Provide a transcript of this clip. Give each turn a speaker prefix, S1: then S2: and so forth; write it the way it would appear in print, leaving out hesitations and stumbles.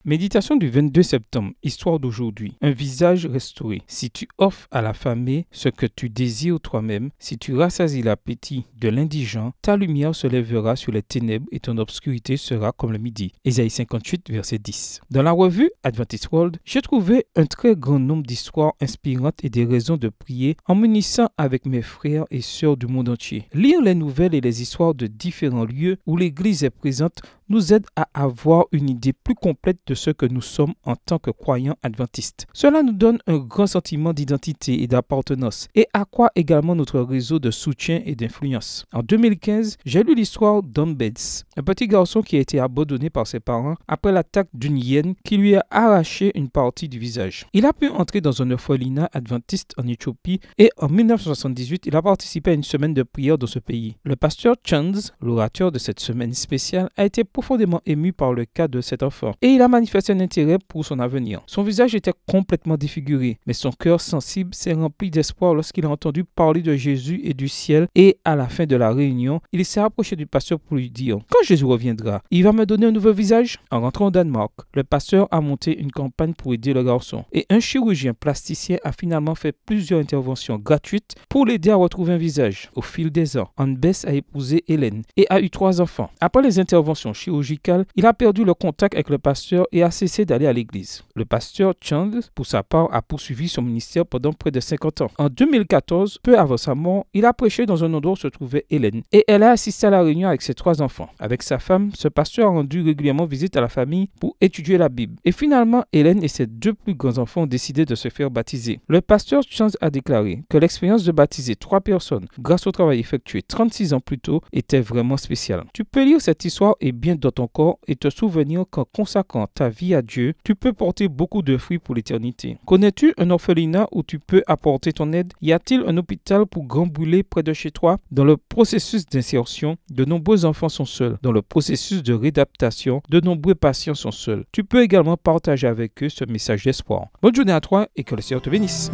S1: Méditation du 22 septembre, histoire d'aujourd'hui. Un visage restauré. Si tu offres à l'affamé ce que tu désires toi-même, si tu rassasies l'appétit de l'indigent, ta lumière se lèvera sur les ténèbres et ton obscurité sera comme le midi. Ésaïe 58, verset 10. Dans la revue Adventist World, j'ai trouvé un très grand nombre d'histoires inspirantes et des raisons de prier en m'unissant avec mes frères et sœurs du monde entier. Lire les nouvelles et les histoires de différents lieux où l'Église est présente nous aide à avoir une idée plus complète de ce que nous sommes en tant que croyants adventistes. Cela nous donne un grand sentiment d'identité et d'appartenance et accroît également notre réseau de soutien et d'influence. En 2015, j'ai lu l'histoire d'On Betts, un petit garçon qui a été abandonné par ses parents après l'attaque d'une hyène qui lui a arraché une partie du visage. Il a pu entrer dans un orphelinat adventiste en Éthiopie et en 1978, il a participé à une semaine de prière dans ce pays. Le pasteur Chance, l'orateur de cette semaine spéciale, a été profondément ému par le cas de cet enfant et il a manifesté un intérêt pour son avenir. Son visage était complètement défiguré, mais son cœur sensible s'est rempli d'espoir lorsqu'il a entendu parler de Jésus et du ciel et à la fin de la réunion, il s'est approché du pasteur pour lui dire « Quand Jésus reviendra, il va me donner un nouveau visage ?» En rentrant au Danemark, le pasteur a monté une campagne pour aider le garçon et un chirurgien plasticien a finalement fait plusieurs interventions gratuites pour l'aider à retrouver un visage. Au fil des ans, On Betts a épousé Hélène et a eu 3 enfants. Après les interventions chirurgicales, il a perdu le contact avec le pasteur et a cessé d'aller à l'église. Le pasteur Chand, pour sa part, a poursuivi son ministère pendant près de 50 ans. En 2014, peu avant sa mort, il a prêché dans un endroit où se trouvait Hélène et elle a assisté à la réunion avec ses 3 enfants. Avec sa femme, ce pasteur a rendu régulièrement visite à la famille pour étudier la Bible. Et finalement, Hélène et ses 2 plus grands enfants ont décidé de se faire baptiser. Le pasteur Chand a déclaré que l'expérience de baptiser 3 personnes grâce au travail effectué 36 ans plus tôt était vraiment spéciale. Tu peux lire cette histoire et bien dans ton corps et te souvenir qu'en consacrant ta vie à Dieu, tu peux porter beaucoup de fruits pour l'éternité. Connais-tu un orphelinat où tu peux apporter ton aide? Y a-t-il un hôpital pour grands brûlés près de chez toi? Dans le processus d'insertion, de nombreux enfants sont seuls. Dans le processus de réadaptation, de nombreux patients sont seuls. Tu peux également partager avec eux ce message d'espoir. Bonne journée à toi et que le Seigneur te bénisse.